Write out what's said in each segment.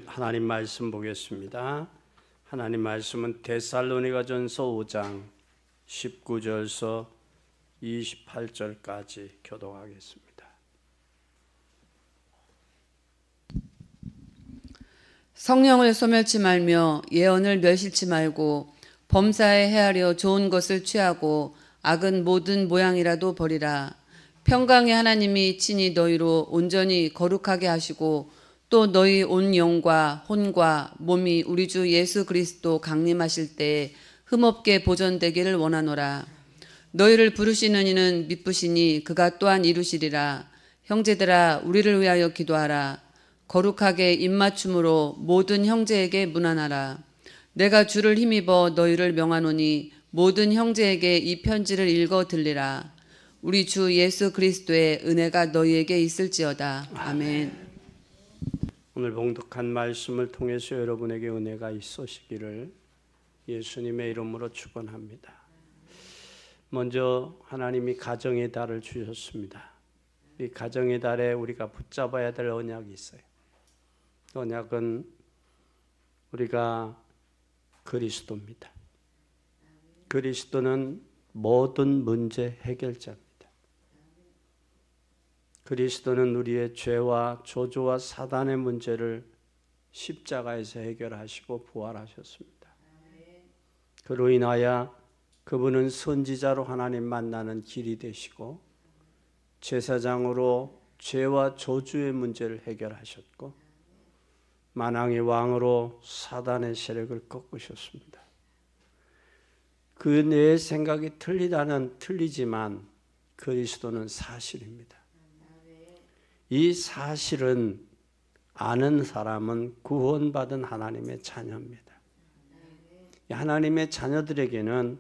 하나님 말씀 보겠습니다. 하나님 말씀은 데살로니가전서 5장 19절서 28절까지 교독하겠습니다. 성령을 소멸치 말며 예언을 멸실치 말고 범사에 헤아려 좋은 것을 취하고 악은 모든 모양이라도 버리라. 평강의 하나님이 친히 너희로 온전히 거룩하게 하시고 또 너희 온 영과 혼과 몸이 우리 주 예수 그리스도 강림하실 때에 흠없게 보존되기를 원하노라. 너희를 부르시는 이는 미쁘시니 그가 또한 이루시리라. 형제들아, 우리를 위하여 기도하라. 거룩하게 입맞춤으로 모든 형제에게 문안하라. 내가 주를 힘입어 너희를 명하노니 모든 형제에게 이 편지를 읽어 들리라. 우리 주 예수 그리스도의 은혜가 너희에게 있을지어다. 아멘. 오늘 봉독한 말씀을 통해서 여러분에게 은혜가 있으시기를 예수님의 이름으로 축원합니다. 먼저 하나님이 가정의 달을 주셨습니다. 이 가정의 달에 우리가 붙잡아야 될 언약이 있어요. 언약은 우리가 그리스도입니다. 그리스도는 모든 문제 해결자입니다. 그리스도는 우리의 죄와 저주와 사단의 문제를 십자가에서 해결하시고 부활하셨습니다. 그로 인하여 그분은 선지자로 하나님 만나는 길이 되시고 제사장으로 죄와 저주의 문제를 해결하셨고 만왕의 왕으로 사단의 세력을 꺾으셨습니다. 그 내 생각이 틀리지만 그리스도는 사실입니다. 이 사실은 아는 사람은 구원받은 하나님의 자녀입니다. 하나님의 자녀들에게는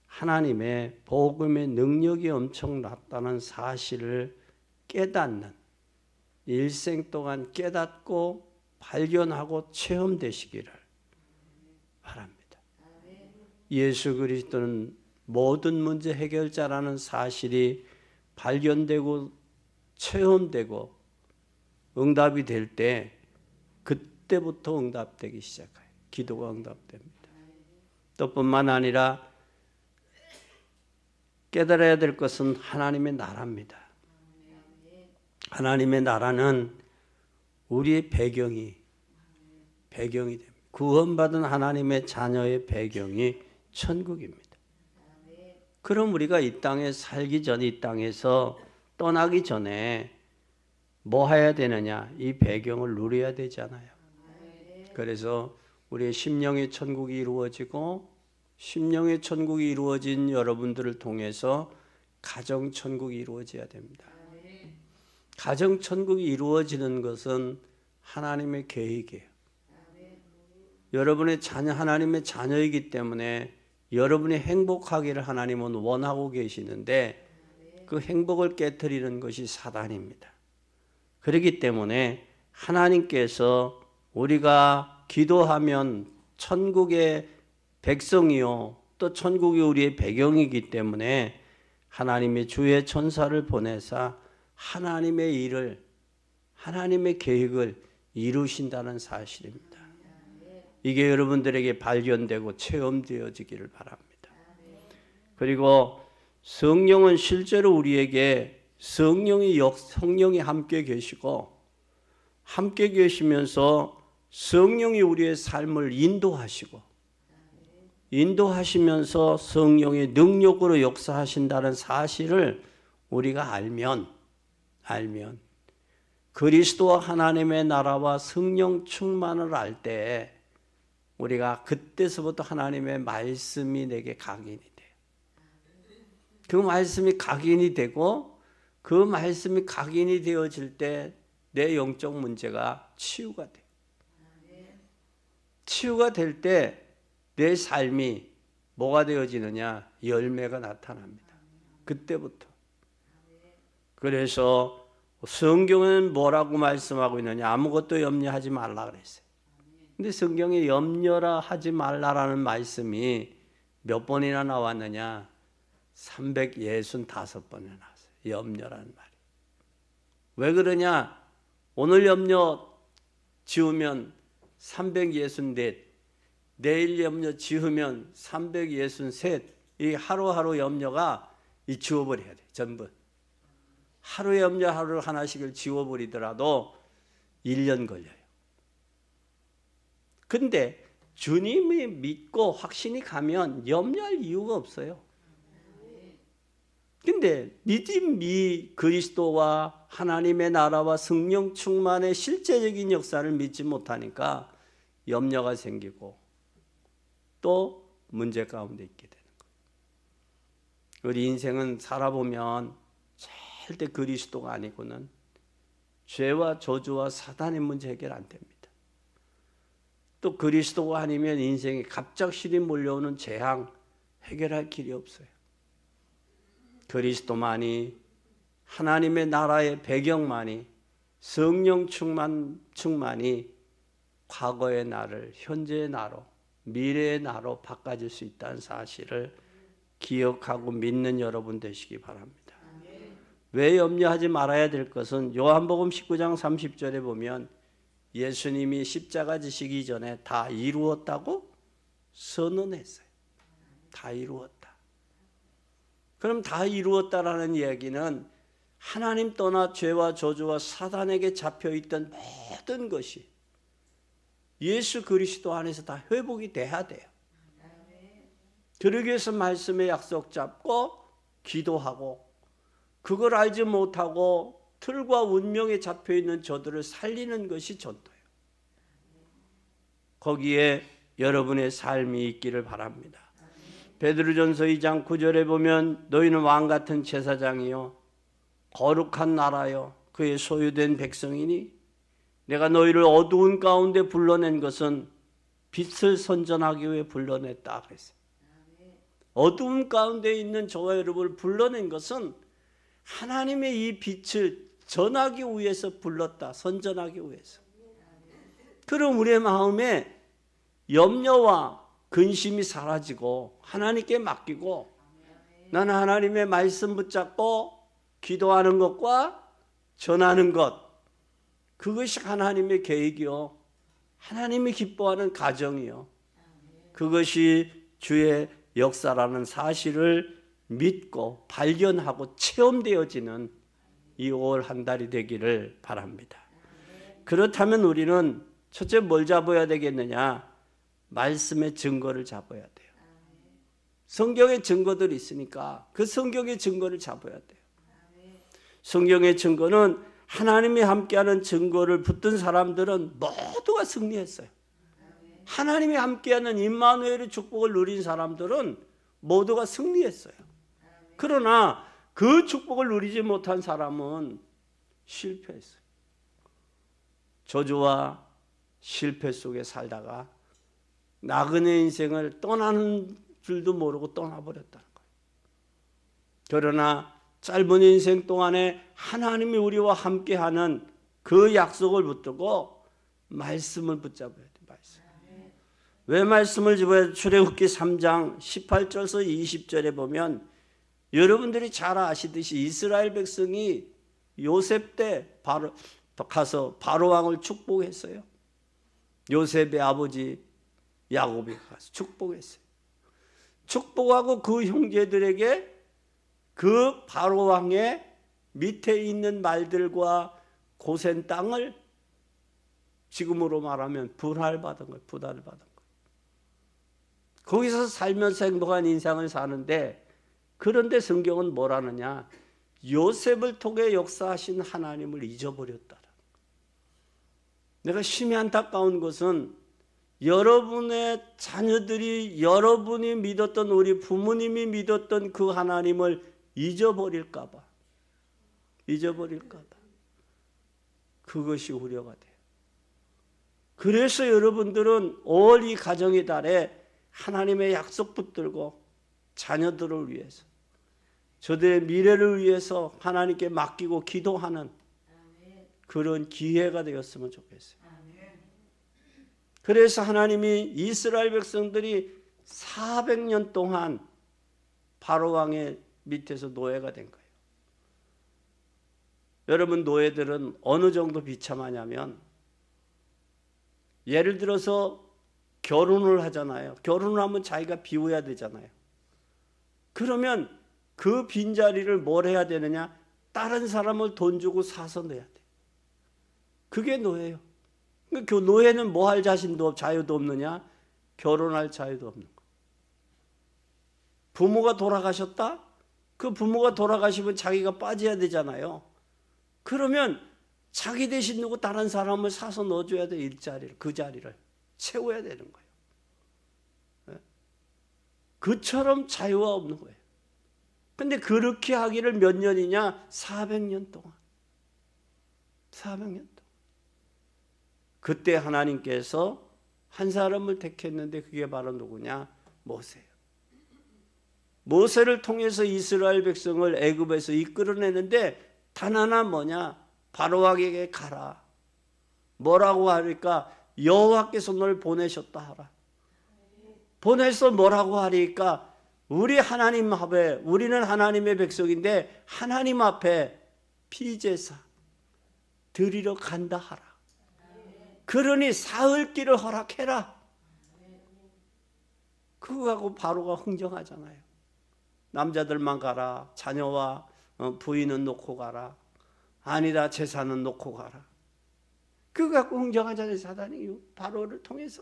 하나님의 복음의 능력이 엄청났다는 사실을 깨닫는 일생 동안 깨닫고 발견하고 체험되시기를 바랍니다. 예수 그리스도는 모든 문제 해결자라는 사실이 발견되고 체험되고 응답이 될 때 그때부터 응답되기 시작해요. 기도가 응답됩니다. 또 뿐만 아니라 깨달아야 될 것은 하나님의 나라입니다. 하나님의 나라는 우리의 배경이 됩니다. 구원받은 하나님의 자녀의 배경이 천국입니다. 그럼 우리가 이 땅에 살기 전, 이 땅에서 떠나기 전에 뭐 해야 되느냐? 이 배경을 누려야 되잖아요. 그래서 우리의 심령의 천국이 이루어지고 심령의 천국이 이루어진 여러분들을 통해서 가정 천국이 이루어져야 됩니다. 가정 천국이 이루어지는 것은 하나님의 계획이에요. 여러분의 자녀, 하나님의 자녀이기 때문에 여러분이 행복하기를 하나님은 원하고 계시는데 그 행복을 깨트리는 것이 사단입니다. 그렇기 때문에 하나님께서 우리가 기도하면 천국의 백성이요 또 천국이 우리의 배경이기 때문에 하나님의 주의 천사를 보내사 하나님의 일을 하나님의 계획을 이루신다는 사실입니다. 이게 여러분들에게 발견되고 체험되어지기를 바랍니다. 그리고 성령은 실제로 우리에게 성령이 함께 계시고 함께 계시면서 성령이 우리의 삶을 인도하시면서 성령의 능력으로 역사하신다는 사실을 우리가 알면 그리스도와 하나님의 나라와 성령 충만을 알 때 우리가 그때서부터 하나님의 말씀이 내게 각인이 돼요. 그 말씀이 각인이 되고 그 말씀이 각인이 되어질 때 내 영적 문제가 치유가 돼요. 치유가 될 때 내 삶이 뭐가 되어지느냐? 열매가 나타납니다. 그때부터. 그래서 성경은 뭐라고 말씀하고 있느냐? 아무것도 염려하지 말라 그랬어요. 근데 성경에 염려라 하지 말라라는 말씀이 몇 번이나 나왔느냐? 365번이나 나왔어요. 염려라는 말이. 왜 그러냐? 오늘 염려 지우면 364. 내일 염려 지으면 363. 이 하루하루 염려가 이 지워버려야 돼. 전부. 하루의 염려 하루 하나씩을 지워버리더라도 1년 걸려요. 근데 주님이 믿고 확신이 가면 염려할 이유가 없어요. 근데 믿음이 그리스도와 하나님의 나라와 성령 충만의 실제적인 역사를 믿지 못하니까 염려가 생기고 또 문제 가운데 있게 되는 거예요. 우리 인생은 살아보면 절대 그리스도가 아니고는 죄와 저주와 사단의 문제 해결 안 됩니다. 또 그리스도가 아니면 인생에 갑작스레 몰려오는 재앙 해결할 길이 없어요. 그리스도만이, 하나님의 나라의 배경만이, 성령 충만이 과거의 나를 현재의 나로, 미래의 나로 바꿔줄 수 있다는 사실을 기억하고 믿는 여러분 되시기 바랍니다. 왜 염려하지 말아야 될 것은 요한복음 19장 30절에 보면 예수님이 십자가 지시기 전에 다 이루었다고 선언했어요. 다 이루었다. 그럼 다 이루었다라는 이야기는 하나님 떠나 죄와 저주와 사단에게 잡혀있던 모든 것이 예수 그리스도 안에서 다 회복이 돼야 돼요. 그러기 위해서 말씀의 약속 잡고 기도하고 그걸 알지 못하고 틀과 운명에 잡혀있는 저들을 살리는 것이 전도예요. 거기에 여러분의 삶이 있기를 바랍니다. 베드로전서 2장 9절에 보면 너희는 왕같은 제사장이요 거룩한 나라요 그의 소유된 백성이니 내가 너희를 어두운 가운데 불러낸 것은 빛을 선전하기 위해 불러냈다 그랬어요. 어두운 가운데 있는 저와 여러분을 불러낸 것은 하나님의 이 빛을 전하기 위해서 불렀다. 선전하기 위해서. 그럼 우리의 마음에 염려와 근심이 사라지고 하나님께 맡기고 나는 하나님의 말씀 붙잡고 기도하는 것과 전하는 것, 그것이 하나님의 계획이요 하나님이 기뻐하는 가정이요 그것이 주의 역사라는 사실을 믿고 발견하고 체험되어지는 이 5월 한 달이 되기를 바랍니다. 그렇다면 우리는 첫째 뭘 잡아야 되겠느냐? 말씀의 증거를 잡아야 돼요. 성경의 증거들이 있으니까 그 성경의 증거를 잡아야 돼요. 성경의 증거는 하나님이 함께하는 증거를 붙든 사람들은 모두가 승리했어요. 하나님이 함께하는 임마누엘의 축복을 누린 사람들은 모두가 승리했어요. 그러나 그 축복을 누리지 못한 사람은 실패했어요. 저주와 실패 속에 살다가 나그네 인생을 떠나는 줄도 모르고 떠나버렸다는 거예요. 그러나 짧은 인생 동안에 하나님이 우리와 함께하는 그 약속을 붙들고 말씀을 붙잡아야 돼요. 말씀. 왜 말씀을 집어야 출애굽기 3장 18절에서 20절에 보면 여러분들이 잘 아시듯이 이스라엘 백성이 요셉 때 가서 바로 왕을 축복했어요. 요셉의 아버지 야곱이 가서 축복했어요. 축복하고 그 형제들에게 그 바로 왕의 밑에 있는 말들과 고센 땅을 지금으로 말하면 분할을 받은 거예요. 분할을 받은 거예요. 거기서 살면서 행복한 인생을 사는데 그런데 성경은 뭐라느냐? 요셉을 통해 역사하신 하나님을 잊어버렸다. 내가 심히 안타까운 것은 여러분의 자녀들이 여러분이 믿었던 우리 부모님이 믿었던 그 하나님을 잊어버릴까 봐. 그것이 우려가 돼요. 그래서 여러분들은 5월 이 가정의 달에 하나님의 약속 붙들고 자녀들을 위해서 저들의 미래를 위해서 하나님께 맡기고 기도하는 그런 기회가 되었으면 좋겠어요. 그래서 하나님이 이스라엘 백성들이 400년 동안 바로 왕의 밑에서 노예가 된 거예요. 여러분 노예들은 어느 정도 비참하냐면 예를 들어서 결혼을 하잖아요. 결혼을 하면 자기가 비워야 되잖아요. 그러면 그 빈자리를 뭘 해야 되느냐? 다른 사람을 돈 주고 사서 내야 돼. 그게 노예예요. 그 노예는 뭐 할 자유도 없느냐? 결혼할 자유도 없는 거. 부모가 돌아가셨다? 그 부모가 돌아가시면 자기가 빠져야 되잖아요. 그러면 자기 대신 누구 다른 사람을 사서 넣어줘야 돼. 일자리를, 그 자리를 채워야 되는 거예요. 그처럼 자유가 없는 거예요. 근데 그렇게 하기를 몇 년이냐? 400년 동안. 400년 동안. 그때 하나님께서 한 사람을 택했는데 그게 바로 누구냐? 모세예요. 모세를 통해서 이스라엘 백성을 애굽에서 이끌어내는데 단 하나 뭐냐? 바로에게 가라. 뭐라고 하니까 여호와께서 널 보내셨다 하라. 보내서 뭐라고 하니까 우리 하나님 앞에, 우리는 하나님의 백성인데 하나님 앞에 피제사 드리러 간다 하라. 그러니 사흘길을 허락해라. 그거 하고 바로가 흥정하잖아요. 남자들만 가라. 자녀와 부인은 놓고 가라. 아니다, 재산은 놓고 가라. 그거 갖고 흥정하잖아요. 사단이 바로를 통해서.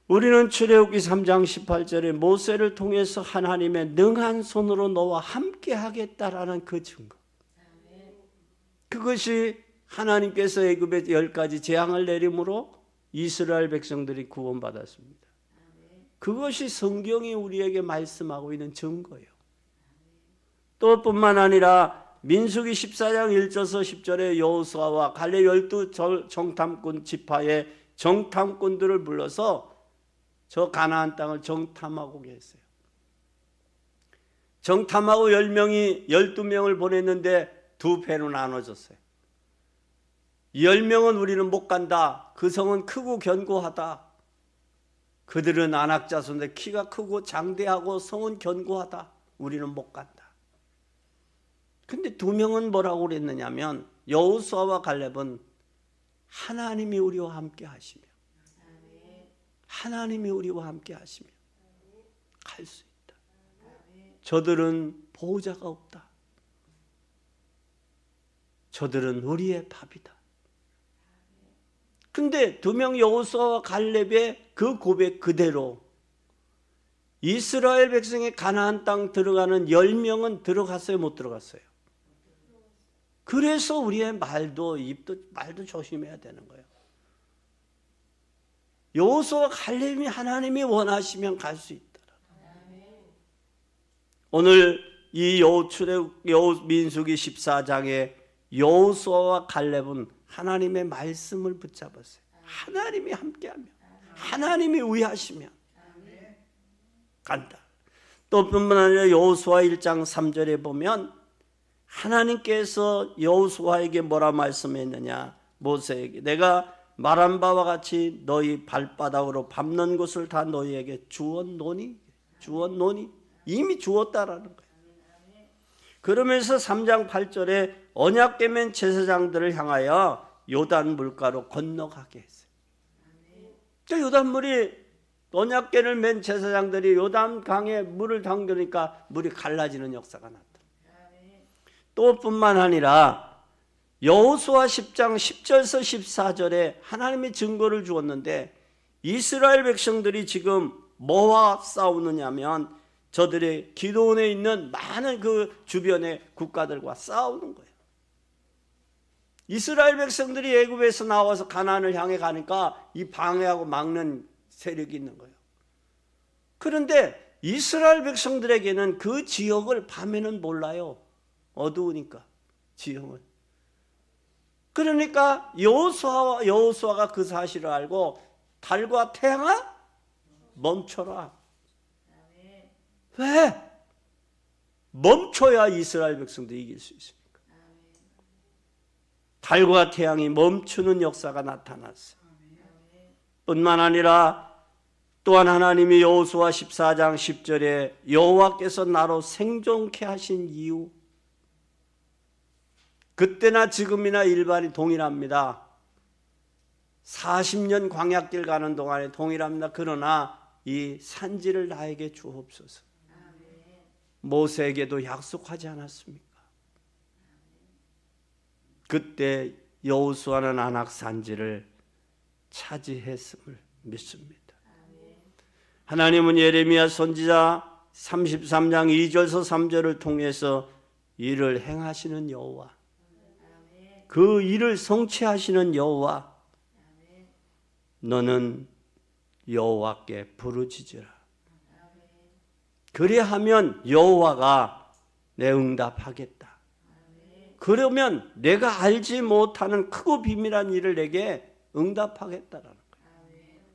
우리는 출애굽기 3장 18절에 모세를 통해서 하나님의 능한 손으로 너와 함께 하겠다라는 그 증거. 그것이 하나님께서 애굽에 10가지 재앙을 내림으로 이스라엘 백성들이 구원받았습니다. 그것이 성경이 우리에게 말씀하고 있는 증거예요. 또 뿐만 아니라 민수기 14장 1절에서 10절에 여호수아와 갈렙 12 정탐꾼 지파의 정탐꾼들을 불러서 저 가나안 땅을 정탐하고 계세요. 정탐하고 10명이 12명을 보냈는데 2패로 나눠졌어요. 10명은 우리는 못 간다. 그 성은 크고 견고하다. 그들은 안악자손인데 키가 크고 장대하고 성은 견고하다. 우리는 못 간다. 근데 2명은 뭐라고 그랬느냐면 여호수아와 갈렙은 하나님이 우리와 함께 하시며 하나님이 우리와 함께 하시며 갈 수 있다. 저들은 보호자가 없다. 저들은 우리의 밥이다. 근데 2명 여호수아와 갈렙의 그 고백 그대로 이스라엘 백성의 가나안 땅 들어가는 10명은 들어갔어요? 못 들어갔어요? 그래서 우리의 말도 조심해야 되는 거예요. 여호수아와 갈렙이 하나님이 원하시면 갈 수 있다. 오늘 이 민수기 14장에 여호수아와 갈렙은 하나님의 말씀을 붙잡았어요. 하나님이 함께하면, 하나님이 위하시면 간다. 또 뿐만 아니라 여호수아 1장 3절에 보면 하나님께서 여호수아에게 뭐라 말씀했느냐? 모세에게 내가 말한 바와 같이 너희 발바닥으로 밟는 것을 다 너희에게 주었노니 이미 주었다라는 거예요. 그러면서 3장 8절에 언약 맺은 제사장들을 향하여 요단 물가로 건너가게 했어요. 요단물이 언약궤를 맨 제사장들이 요단 강에 물을 담그니까 물이 갈라지는 역사가 났다. 또 뿐만 아니라 여호수아 10장 10절에서 14절에 하나님이 증거를 주었는데 이스라엘 백성들이 지금 뭐와 싸우느냐면 저들의 기도원에 있는 많은 그 주변의 국가들과 싸우는 거예요. 이스라엘 백성들이 애굽에서 나와서 가나안을 향해 가니까 이 방해하고 막는 세력이 있는 거예요. 그런데 이스라엘 백성들에게는 그 지역을 밤에는 몰라요. 어두우니까 지형을. 그러니까 여호수아가 그 사실을 알고 달과 태양아 멈춰라. 왜? 멈춰야 이스라엘 백성들이 이길 수 있습니까? 달과 태양이 멈추는 역사가 나타났어요. 뿐만 아니라 또한 하나님이 여호수아 14장 10절에 여호와께서 나로 생존케 하신 이유, 그때나 지금이나 일반이 동일합니다. 40년 광야길 가는 동안에 동일합니다. 그러나 이 산지를 나에게 주옵소서. 모세에게도 약속하지 않았습니까? 그때 여호수아는 아낙 산지를 차지했음을 믿습니다. 하나님은 예레미야 선지자 33장 2절서 3절을 통해서 일을 행하시는 여호와, 그 일을 성취하시는 여호와, 너는 여호와께 부르짖으라. 그리하면 여호와가 내 응답하겠다. 그러면 내가 알지 못하는 크고 비밀한 일을 내게 응답하겠다라는 거예요.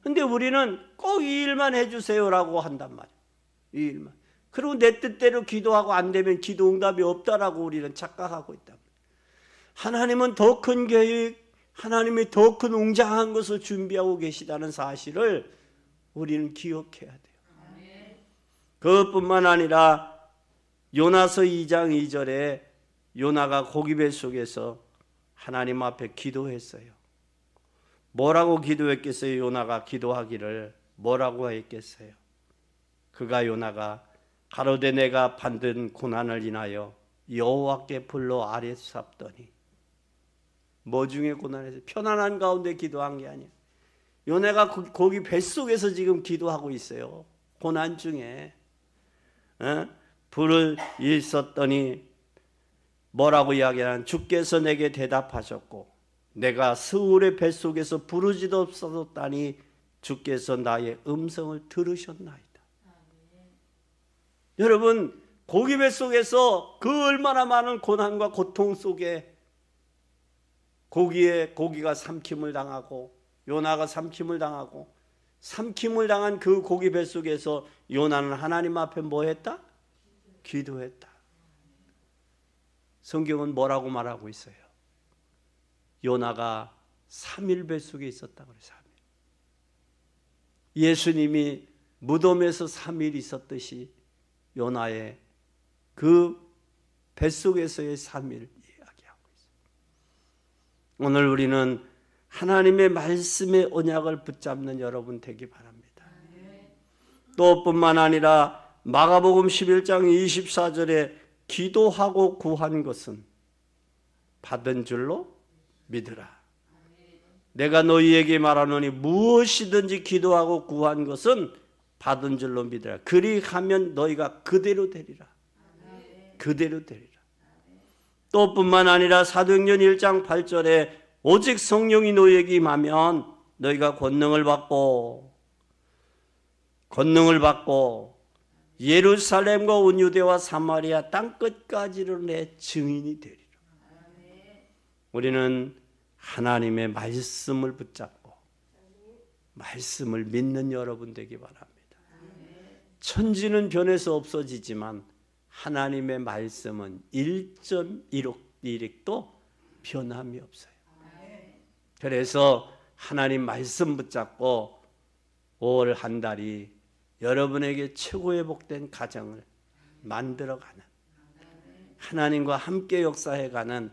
근데 우리는 꼭 이 일만 해주세요라고 한단 말이에요. 이 일만. 그리고 내 뜻대로 기도하고 안 되면 기도 응답이 없다라고 우리는 착각하고 있단 말이에요. 하나님은 더 큰 계획, 하나님이 더 큰 웅장한 것을 준비하고 계시다는 사실을 우리는 기억해야 돼요. 그것뿐만 아니라 요나서 2장 2절에 요나가 고기배 속에서 하나님 앞에 기도했어요. 뭐라고 기도했겠어요? 요나가 기도하기를 뭐라고 했겠어요? 요나가 가로되 내가 받은 고난을 인하여 여호와께 불러 아뢰sap더니, 뭐 중에 고난에서 편안한 가운데 기도한 게 아니에요. 요나가 거기 뱃속에서 지금 기도하고 있어요. 고난 중에 불을 일썼더니 뭐라고 이야기하는, 주께서 내게 대답하셨고 내가 스울의 뱃속에서 부르짖어 없었다니 주께서 나의 음성을 들으셨나이다. 여러분, 고기 뱃속에서 그 얼마나 많은 고난과 고통 속에 고기가 삼킴을 당하고 요나가 삼킴을 당하고 삼킴을 당한 그 고기 뱃속에서 요나는 하나님 앞에 뭐 했다? 기도했다. 성경은 뭐라고 말하고 있어요? 요나가 3일 뱃속에 있었다고 그래요. 3일. 예수님이 무덤에서 3일 있었듯이 요나의 그 뱃속에서의 3일 이야기하고 있어요. 오늘 우리는 하나님의 말씀의 언약을 붙잡는 여러분 되기 바랍니다. 또 뿐만 아니라 마가복음 11장 24절에 기도하고 구한 것은 받은 줄로 믿으라. 내가 너희에게 말하노니 무엇이든지 기도하고 구한 것은 받은 줄로 믿으라. 그리하면 너희가 그대로 되리라. 그대로 되리라. 또 뿐만 아니라 사도행전 1장 8절에 오직 성령이 너희에게 임하면 너희가 권능을 받고 예루살렘과 온 유대와 사마리아 땅끝까지로 내 증인이 되리라. 우리는 하나님의 말씀을 붙잡고 말씀을 믿는 여러분 되기 바랍니다. 천지는 변해서 없어지지만 하나님의 말씀은 1.1도 변함이 없어요. 그래서 하나님 말씀 붙잡고 올 한 달이 여러분에게 최고의 복된 가정을 만들어가는, 하나님과 함께 역사해가는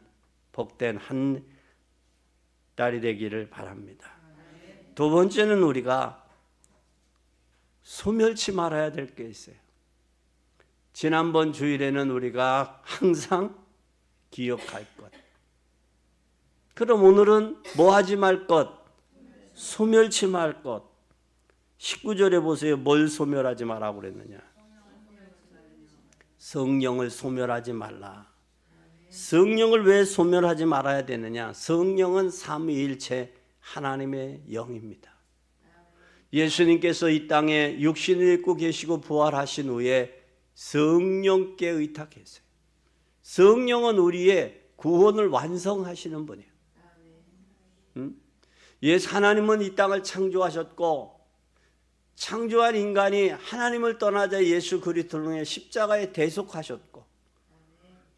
복된 한 달이 되기를 바랍니다. 두 번째는 우리가 소멸치 말아야 될 게 있어요. 지난번 주일에는 우리가 항상 기억할 것. 그럼 오늘은 뭐 하지 말 것? 소멸치 말 것. 19절에 보세요. 뭘 소멸하지 말라고 그랬느냐? 성령을 소멸하지 말라. 성령을 왜 소멸하지 말아야 되느냐? 성령은 삼위일체 하나님의 영입니다. 예수님께서 이 땅에 육신을 입고 계시고 부활하신 후에 성령께 의탁했어요. 성령은 우리의 구원을 완성하시는 분이에요. 예수 하나님은 이 땅을 창조하셨고 창조한 인간이 하나님을 떠나자 예수 그리스도를 통해 십자가에 대속하셨고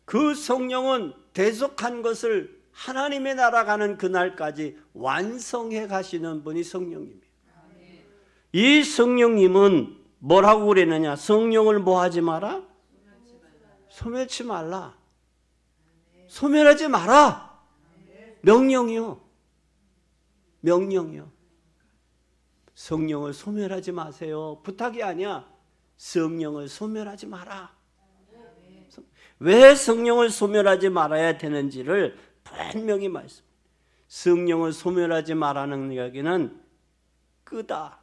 그 성령은 대속한 것을 하나님의 나라 가는 그날까지 완성해 가시는 분이 성령님이에요. 이 성령님은 뭐라고 그랬느냐? 성령을 뭐 하지 마라? 소멸치 말라. 소멸하지 마라. 명령이요. 명령이요. 성령을 소멸하지 마세요. 부탁이 아니야. 성령을 소멸하지 마라. 왜 성령을 소멸하지 말아야 되는지를 분명히 말씀. 성령을 소멸하지 말라는 이야기는 끄다.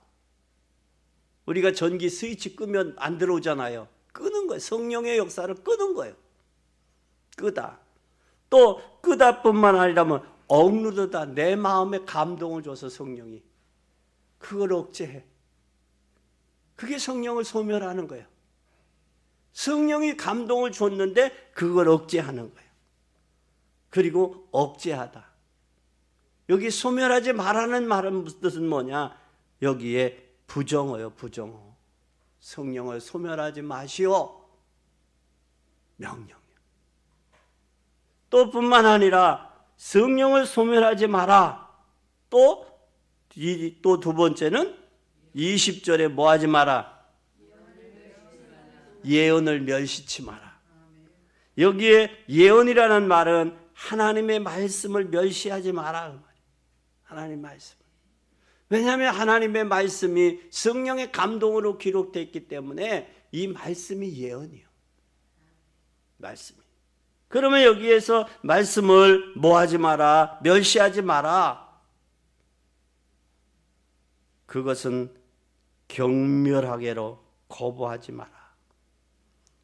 우리가 전기 스위치 끄면 안 들어오잖아요. 끄는 거예요. 성령의 역사를 끄는 거예요. 끄다. 또 끄다뿐만 아니라면 억누르다. 내 마음에 감동을 줘서 성령이 그걸 억제해. 그게 성령을 소멸하는 거예요. 성령이 감동을 줬는데 그걸 억제하는 거예요. 그리고 억제하다. 여기 소멸하지 말라는 말은 뜻은 뭐냐? 여기에 부정어요. 부정어. 성령을 소멸하지 마시오. 명령이요. 또 뿐만 아니라 성령을 소멸하지 마라. 또 두 번째는 20절에 뭐 하지 마라? 예언을 멸시치 마라. 여기에 예언이라는 말은 하나님의 말씀을 멸시하지 마라. 하나님의 말씀. 왜냐하면 하나님의 말씀이 성령의 감동으로 기록되어 있기 때문에 이 말씀이 예언이요. 말씀이. 그러면 여기에서 말씀을 뭐 하지 마라? 멸시하지 마라. 그것은 경멸하게로 거부하지 마라.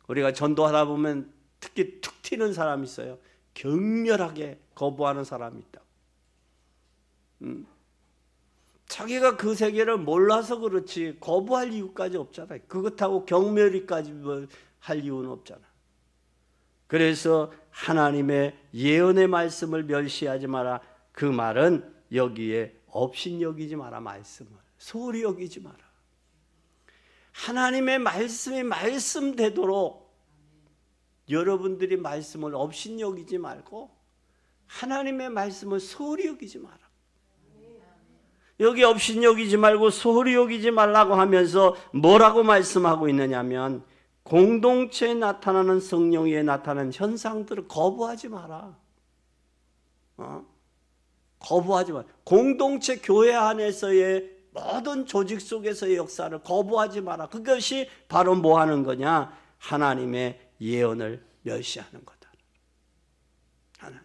우리가 전도하다 보면 특히 툭 튀는 사람이 있어요. 격렬하게 거부하는 사람이 있다고. 자기가 그 세계를 몰라서 그렇지 거부할 이유까지 없잖아요. 그것하고 경멸이까지 할 이유는 없잖아. 그래서 하나님의 예언의 말씀을 멸시하지 마라. 그 말은 여기에 업신여기지 마라. 말씀을 소홀히 여기지 마라. 하나님의 말씀이 말씀되도록 여러분들이 말씀을 업신여기지 말고 하나님의 말씀을 소홀히 여기지 마라. 여기 업신여기지 말고 소홀히 여기지 말라고 하면서 뭐라고 말씀하고 있느냐면 공동체에 나타나는 성령에 나타나는 현상들을 거부하지 마라. 거부하지 마라. 공동체 교회 안에서의 모든 조직 속에서의 역사를 거부하지 마라. 그것이 바로 뭐 하는 거냐? 하나님의 예언을 멸시하는 거다. 하나님.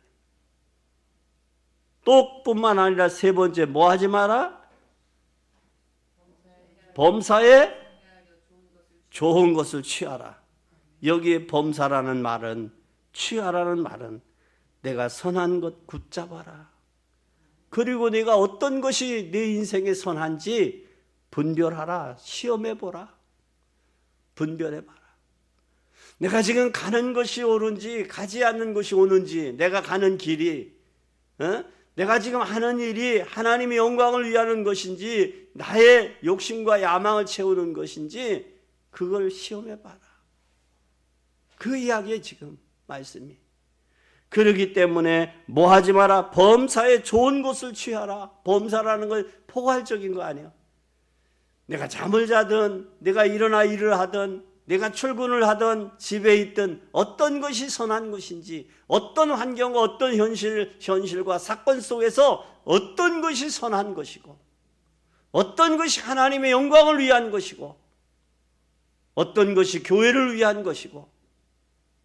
또 뿐만 아니라 세 번째 뭐 하지 마라? 범사에 좋은 것을 취하라. 여기에 범사라는 말은 취하라는 말은 내가 선한 것 붙잡아라. 그리고 내가 어떤 것이 내 인생에 선한지 분별하라. 시험해보라. 분별해봐라. 내가 지금 가는 것이 옳은지 가지 않는 것이 옳은지 내가 가는 길이 내가 지금 하는 일이 하나님의 영광을 위하는 것인지 나의 욕심과 야망을 채우는 것인지 그걸 시험해봐라. 그 이야기에 지금 말씀이. 그러기 때문에 뭐 하지 마라? 범사에 좋은 것을 취하라. 범사라는 건 포괄적인 거 아니야. 내가 잠을 자든 내가 일어나 일을 하든 내가 출근을 하든 집에 있든 어떤 것이 선한 것인지 어떤 환경과 어떤 현실과 사건 속에서 어떤 것이 선한 것이고 어떤 것이 하나님의 영광을 위한 것이고 어떤 것이 교회를 위한 것이고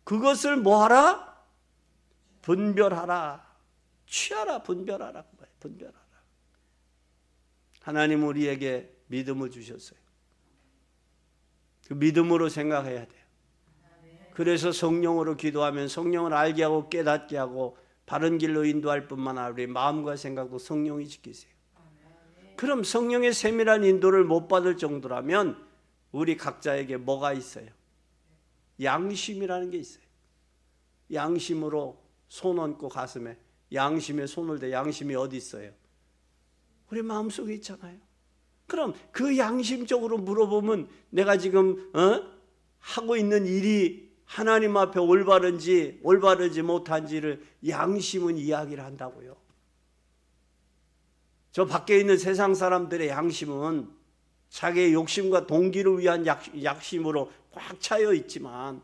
그것을 뭐하라? 분별하라. 취하라. 분별하라. 분별하라. 하나님 우리에게 믿음을 주셨어요. 그 믿음으로 생각해야 돼요. 그래서 성령으로 기도하면 성령을 알게 하고 깨닫게 하고 바른 길로 인도할 뿐만 아니라 우리 마음과 생각도 성령이 지키세요. 그럼 성령의 세밀한 인도를 못 받을 정도라면 우리 각자에게 뭐가 있어요? 양심이라는 게 있어요. 양심으로 손 얹고 가슴에 양심에 손을 대. 양심이 어디 있어요? 우리 마음속에 있잖아요. 그럼 그 양심적으로 물어보면 내가 지금 하고 있는 일이 하나님 앞에 올바른지 올바르지 못한지를 양심은 이야기를 한다고요. 저 밖에 있는 세상 사람들의 양심은 자기의 욕심과 동기를 위한 약심으로 꽉 차여 있지만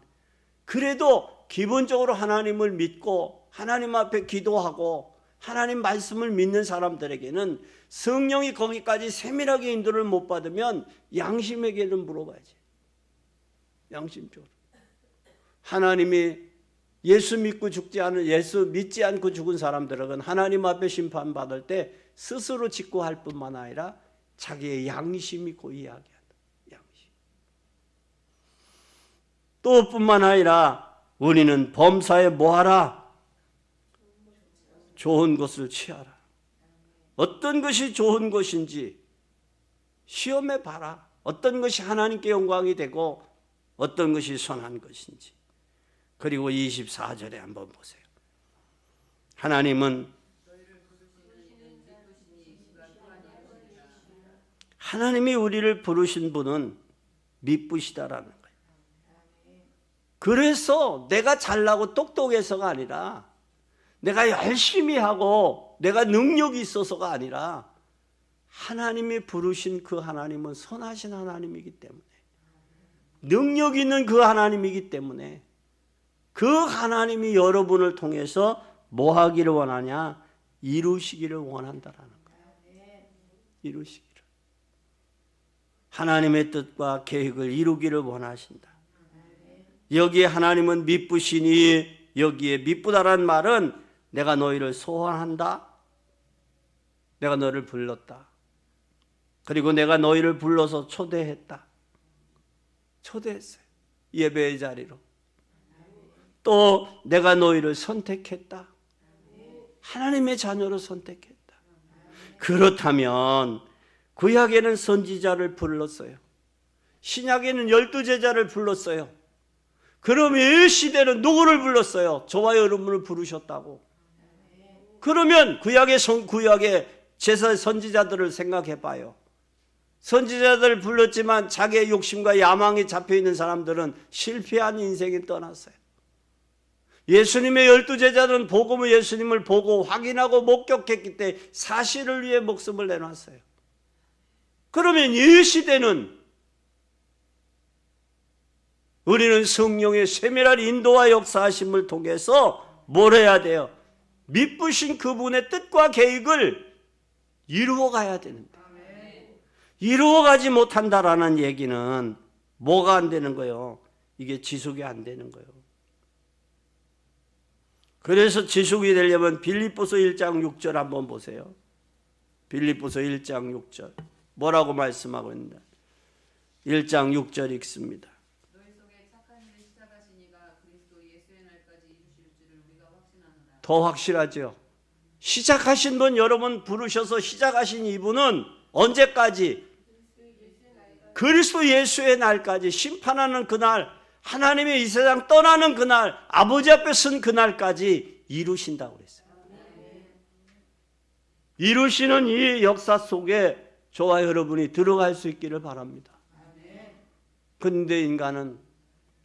그래도 기본적으로 하나님을 믿고 하나님 앞에 기도하고 하나님 말씀을 믿는 사람들에게는 성령이 거기까지 세밀하게 인도를 못 받으면 양심에게는 물어봐야지. 양심적으로. 하나님이 예수 믿고 죽지 않은, 예수 믿지 않고 죽은 사람들은 하나님 앞에 심판받을 때 스스로 직고할 뿐만 아니라 자기의 양심이 고이하게 한다. 양심. 또 뿐만 아니라 우리는 범사에 뭐하라? 좋은 것을 취하라. 어떤 것이 좋은 것인지 시험해 봐라. 어떤 것이 하나님께 영광이 되고 어떤 것이 선한 것인지. 그리고 24절에 한번 보세요. 하나님이 우리를 부르신 분은 미쁘시다라는 거예요. 그래서 내가 잘나고 똑똑해서가 아니라, 내가 열심히 하고 내가 능력이 있어서가 아니라, 하나님이 부르신 그 하나님은 선하신 하나님이기 때문에, 능력 있는 그 하나님이기 때문에 그 하나님이 여러분을 통해서 뭐 하기를 원하냐? 이루시기를 원한다라는 거예요. 이루시기를. 하나님의 뜻과 계획을 이루기를 원하신다. 여기에 하나님은 미쁘시니, 여기에 미쁘다란 말은 내가 너희를 소원한다. 내가 너를 불렀다. 그리고 내가 너희를 불러서 초대했다. 초대했어요. 예배의 자리로. 또 내가 너희를 선택했다. 하나님의 자녀로 선택했다. 그렇다면 구약에는 선지자를 불렀어요. 신약에는 12제자를 불렀어요. 그럼 이 시대는 누구를 불렀어요? 저와 여러분을 부르셨다고. 그러면 구약의 제사 선지자들을 생각해 봐요. 선지자들을 불렀지만 자기의 욕심과 야망에 잡혀있는 사람들은 실패한 인생에 떠났어요. 예수님의 12제자들은 복음의 예수님을 보고 확인하고 목격했기 때문에 사실을 위해 목숨을 내놨어요. 그러면 이 시대는 우리는 성령의 세밀한 인도와 역사하심을 통해서 뭘 해야 돼요? 미쁘신 그분의 뜻과 계획을 이루어 가야 되는데, 이루어 가지 못한다라는 얘기는 뭐가 안 되는 거예요? 이게 지속이 안 되는 거예요. 그래서 지속이 되려면 빌립보서 1장 6절 한번 보세요. 빌립보서 1장 6절 뭐라고 말씀하고 있는가? 1장 6절 읽습니다. 너희 속에 착한 일을 시작하신 이가 그리스도 예수의 날까지 이루실 줄을 우리가 확신하노라. 더 확실하죠. 시작하신 분, 여러분 부르셔서 시작하신 이분은 언제까지? 그리스도 예수의 날까지, 심판하는 그날, 하나님의 이 세상 떠나는 그날, 아버지 앞에 선 그날까지 이루신다고 그랬어요. 이루시는 이 역사 속에 저와 여러분이 들어갈 수 있기를 바랍니다. 그런데 인간은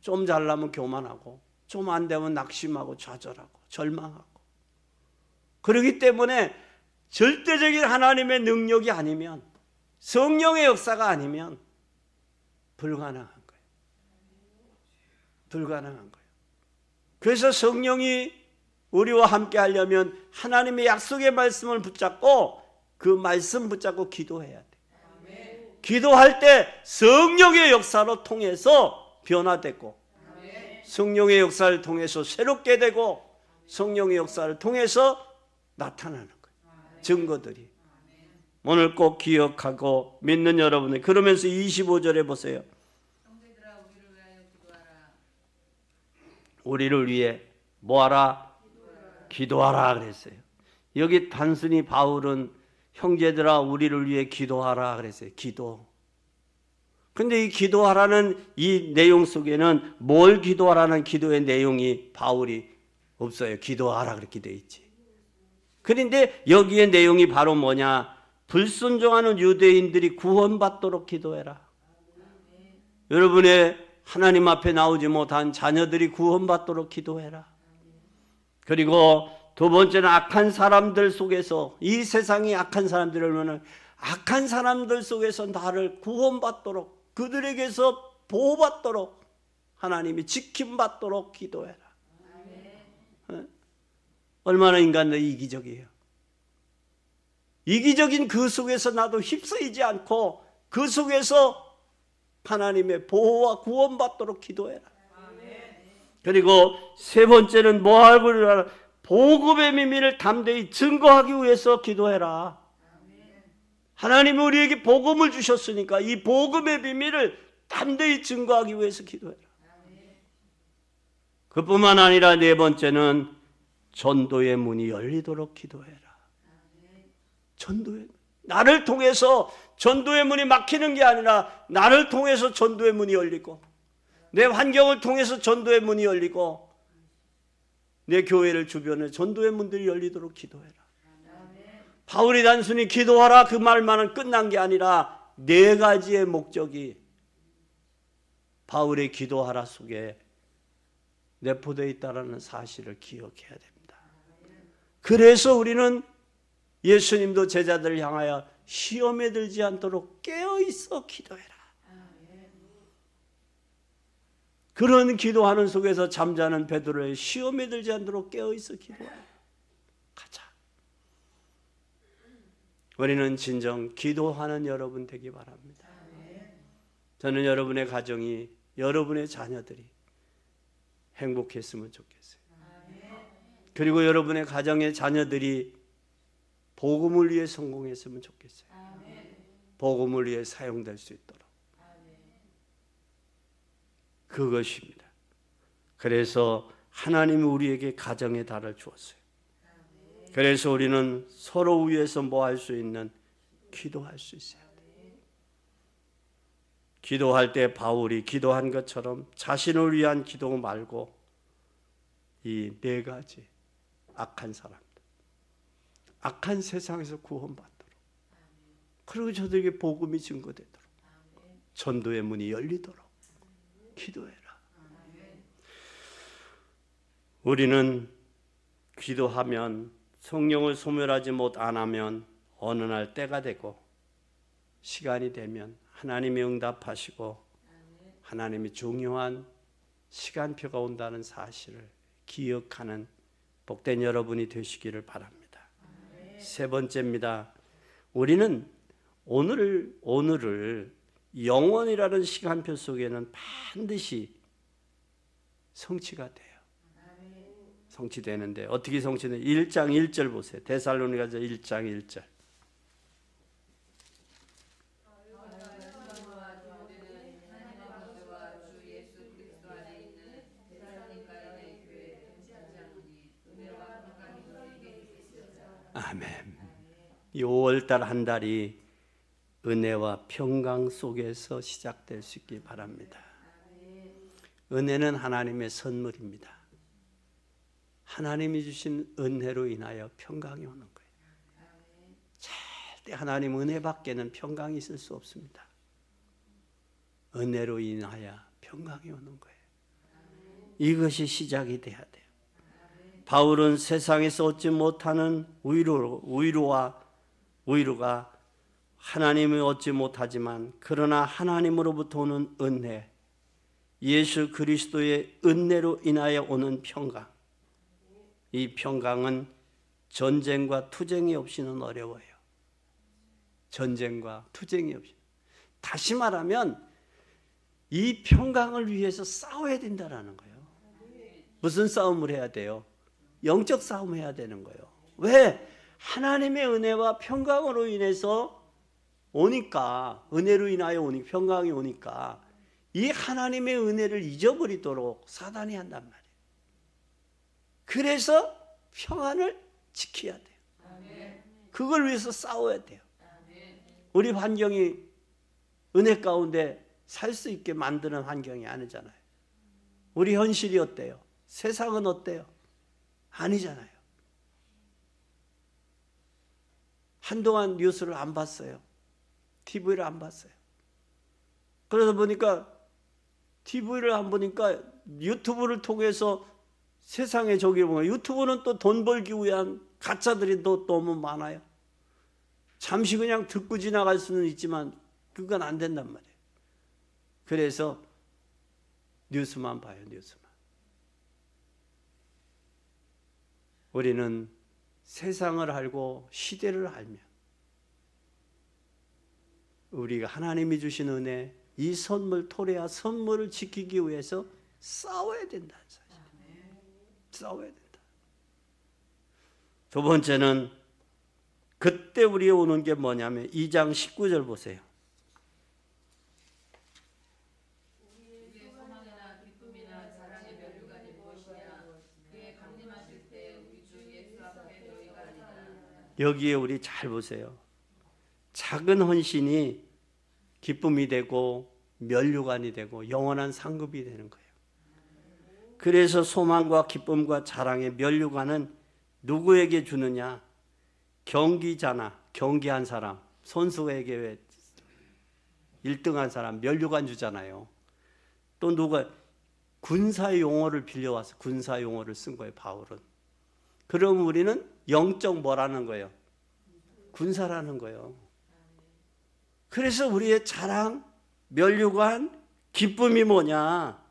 좀 잘나면 교만하고, 좀 안 되면 낙심하고 좌절하고 절망하고, 그렇기 때문에 절대적인 하나님의 능력이 아니면, 성령의 역사가 아니면 불가능한 거예요. 불가능한 거예요. 그래서 성령이 우리와 함께 하려면 하나님의 약속의 말씀을 붙잡고, 그 말씀 붙잡고 기도해야 돼. 기도할 때 성령의 역사로 통해서 변화되고, 성령의 역사를 통해서 새롭게 되고, 성령의 역사를 통해서 나타나는 거예요. 증거들이. 오늘 꼭 기억하고 믿는 여러분들, 그러면서 25절에 보세요. 형제들아 우리를 위하여 기도하라. 우리를 위해 뭐하라? 기도하라 그랬어요. 여기 단순히 바울은 형제들아 우리를 위해 기도하라 그랬어요. 기도. 근데 이 기도하라는 이 내용 속에는 뭘 기도하라는 기도의 내용이 바울이 없어요. 기도하라 그렇게 돼 있지. 그런데 여기에 내용이 바로 뭐냐? 불순종하는 유대인들이 구원받도록 기도해라. 여러분의 하나님 앞에 나오지 못한 자녀들이 구원받도록 기도해라. 그리고 두 번째는 악한 사람들 속에서, 이 세상이 악한 사람들을, 악한 사람들 속에서 나를 구원받도록, 그들에게서 보호받도록, 하나님이 지킴받도록 기도해라. 얼마나 인간들이 이기적이에요. 이기적인 그 속에서 나도 휩쓰이지 않고 그 속에서 하나님의 보호와 구원받도록 기도해라. 그리고 세 번째는 뭐할 거라? 복음의 비밀을 담대히 증거하기 위해서 기도해라. 하나님이 우리에게 복음을 주셨으니까 이 복음의 비밀을 담대히 증거하기 위해서 기도해라. 그뿐만 아니라 네 번째는 전도의 문이 열리도록 기도해라. 전도의 나를 통해서 전도의 문이 막히는 게 아니라 나를 통해서 전도의 문이 열리고 내 환경을 통해서 전도의 문이 열리고 내 교회를 주변에 전도의 문들이 열리도록 기도해라. 바울이 단순히 기도하라 그 말만은 끝난 게 아니라 네 가지의 목적이 바울의 기도하라 속에 내포되어 있다는 사실을 기억해야 됩니다. 그래서 우리는 예수님도 제자들을 향하여 시험에 들지 않도록 깨어있어 기도해라. 그런 기도하는 속에서 잠자는 베드로의 시험에 들지 않도록 깨어있어 기도해라. 가자. 우리는 진정 기도하는 여러분 되기 바랍니다. 저는 여러분의 가정이 여러분의 자녀들이 행복했으면 좋겠어요. 그리고 여러분의 가정의 자녀들이 복음을 위해 성공했으면 좋겠어요. 복음을 위해 사용될 수 있도록. 그것입니다. 그래서 하나님이 우리에게 가정의 달을 주었어요. 그래서 우리는 서로 위해서 뭐 할 수 있는 기도할 수 있어야 돼요. 기도할 때 바울이 기도한 것처럼 자신을 위한 기도 말고 이 네 가지 악한 사람들, 악한 세상에서 구원받도록, 그리고 저들에게 복음이 증거되도록, 전도의 문이 열리도록 기도해라. 우리는 기도하면 성령을 소멸하지 못 안 하면 어느 날 때가 되고 시간이 되면 하나님이 응답하시고 하나님이 중요한 시간표가 온다는 사실을 기억하는 복된 여러분이 되시기를 바랍니다. 세 번째입니다. 우리는 오늘을 영원이라는 시간표 속에는 반드시 성취가 돼요. 성취되는데 어떻게 성취되는? 1장 1절 보세요. 데살로니가서 1장 1절. 아멘. 이 5월달 한 달이 은혜와 평강 속에서 시작될 수 있기 바랍니다. 은혜는 하나님의 선물입니다. 하나님이 주신 은혜로 인하여 평강이 오는 거예요. 절대 하나님 은혜 밖에는 평강이 있을 수 없습니다. 은혜로 인하여 평강이 오는 거예요. 이것이 시작이 돼야 돼요. 바울은 세상에서 얻지 못하는 위로가 하나님을 얻지 못하지만 그러나 하나님으로부터 오는 은혜, 예수 그리스도의 은혜로 인하여 오는 평강, 이 평강은 전쟁과 투쟁이 없이는 어려워요. 전쟁과 투쟁이 없이. 다시 말하면 이 평강을 위해서 싸워야 된다는 거예요. 무슨 싸움을 해야 돼요? 영적 싸움을 해야 되는 거예요. 왜? 하나님의 은혜와 평강으로 인해서 오니까, 은혜로 인하여 오니 평강이 오니까 이 하나님의 은혜를 잊어버리도록 사단이 한단 말이에요. 그래서 평안을 지켜야 돼요. 그걸 위해서 싸워야 돼요. 우리 환경이 은혜 가운데 살 수 있게 만드는 환경이 아니잖아요. 우리 현실이 어때요? 세상은 어때요? 아니잖아요. 한동안 뉴스를 안 봤어요. TV를 안 봤어요. 그러다 보니까 TV를 안 보니까 유튜브를 통해서 세상에 저기 보면 유튜브는 또 돈 벌기 위한 가짜들이 또 너무 많아요. 잠시 그냥 듣고 지나갈 수는 있지만 그건 안 된단 말이에요. 그래서 뉴스만 봐요. 뉴스만. 우리는 세상을 알고 시대를 알면 우리가 하나님이 주신 은혜, 이 선물 토레아 선물을 지키기 위해서 싸워야 된다. 싸워야 된다. 두 번째는 그때 우리에 오는 게 뭐냐면 2장 19절 보세요. 여기에 우리 잘 보세요. 작은 헌신이 기쁨이 되고 면류관이 되고 영원한 상급이 되는 거예요. 그래서 소망과 기쁨과 자랑의 면류관은 누구에게 주느냐? 경기잖아. 경기한 사람, 선수에게 왜 1등한 사람 면류관 주잖아요. 또 누가 군사 용어를 빌려와서 군사 용어를 쓴 거예요. 바울은. 그럼 우리는 영적 뭐라는 거예요? 군사라는 거예요. 그래서 우리의 자랑, 면류관, 기쁨이 뭐냐?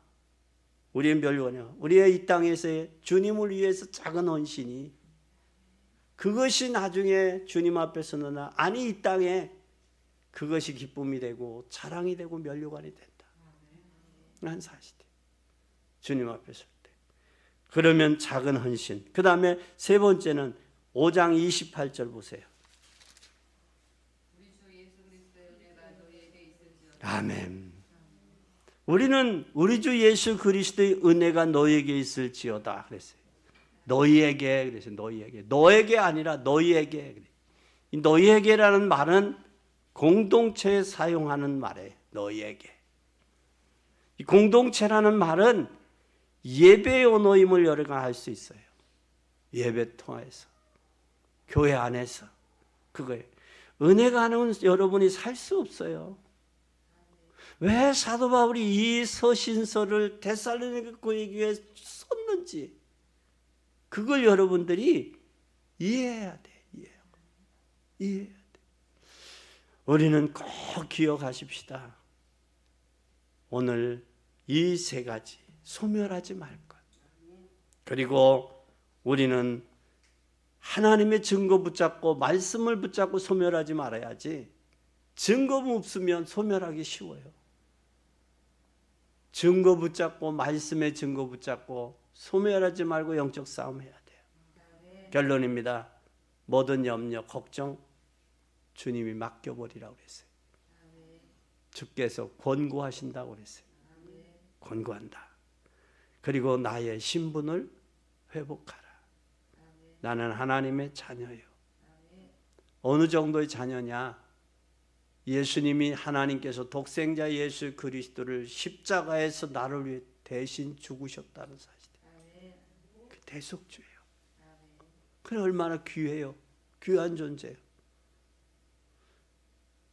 우리의 면류관이요. 우리의 이 땅에서의 주님을 위해서 작은 헌신이 그것이 나중에 주님 앞에서는 아니 이 땅에 그것이 기쁨이 되고 자랑이 되고 면류관이 된다. 한 사실이에요. 주님 앞에 설 때. 그러면 작은 헌신. 그 다음에 세 번째는 5장 28절 보세요. 아멘. 우리는 우리 주 예수 그리스도의 은혜가 너희에게 있을지어다 그랬어요. 너희에게 그래서 너에게 아니라 너희에게. 이 너희에게라는 말은 공동체에 사용하는 말이에요. 너희에게. 이 공동체라는 말은 예배의 언어임을 여러가 할 수 있어요. 예배 통해서 교회 안에서 그거예요. 은혜가 아니면 여러분이 살 수 없어요. 왜 사도 바울이 이 서신서를 데살로니가 교회에 썼는지 그걸 여러분들이 이해해야 돼. 이해해야 돼. 우리는 꼭 기억하십시다. 오늘 이 세 가지 소멸하지 말 것. 그리고 우리는 하나님의 증거 붙잡고 말씀을 붙잡고 소멸하지 말아야지. 증거가 없으면 소멸하기 쉬워요. 증거 붙잡고 말씀의 증거 붙잡고 소멸하지 말고 영적 싸움 해야 돼요. 결론입니다. 모든 염려, 걱정 주님이 맡겨버리라고 그랬어요. 주께서 권고하신다고 그랬어요. 권고한다. 그리고 나의 신분을 회복하라. 나는 하나님의 자녀예요. 어느 정도의 자녀냐? 예수님이 하나님께서 독생자 예수 그리스도를 십자가에서 나를 위해 대신 죽으셨다는 사실이에요. 그 대속주예요. 그래 얼마나 귀해요. 귀한 존재예요.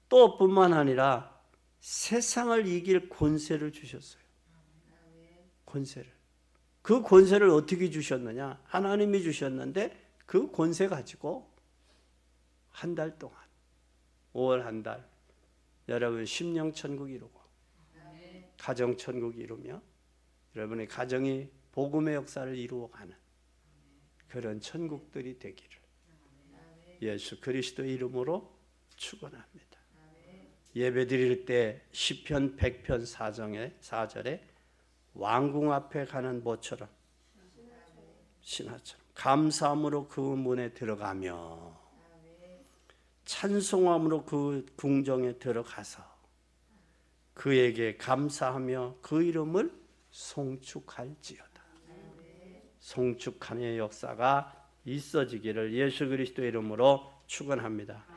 또 뿐만 아니라 세상을 이길 권세를 주셨어요. 권세를. 그 권세를 어떻게 주셨느냐? 하나님이 주셨는데 그 권세 가지고 한 달 동안 5월 한 달 여러분 심령천국 이루고 가정천국 이루며 여러분의 가정이 복음의 역사를 이루어가는 그런 천국들이 되기를 예수 그리스도의 이름으로 축원합니다. 예배 드릴 때 시편 100편 4절에 왕궁 앞에 가는 모처럼 신하처럼 감사함으로 그 문에 들어가며 찬송함으로 그 궁정에 들어가서 그에게 감사하며 그 이름을 송축할지어다. 송축하는 역사가 있어지기를 예수 그리스도의 이름으로 축원합니다.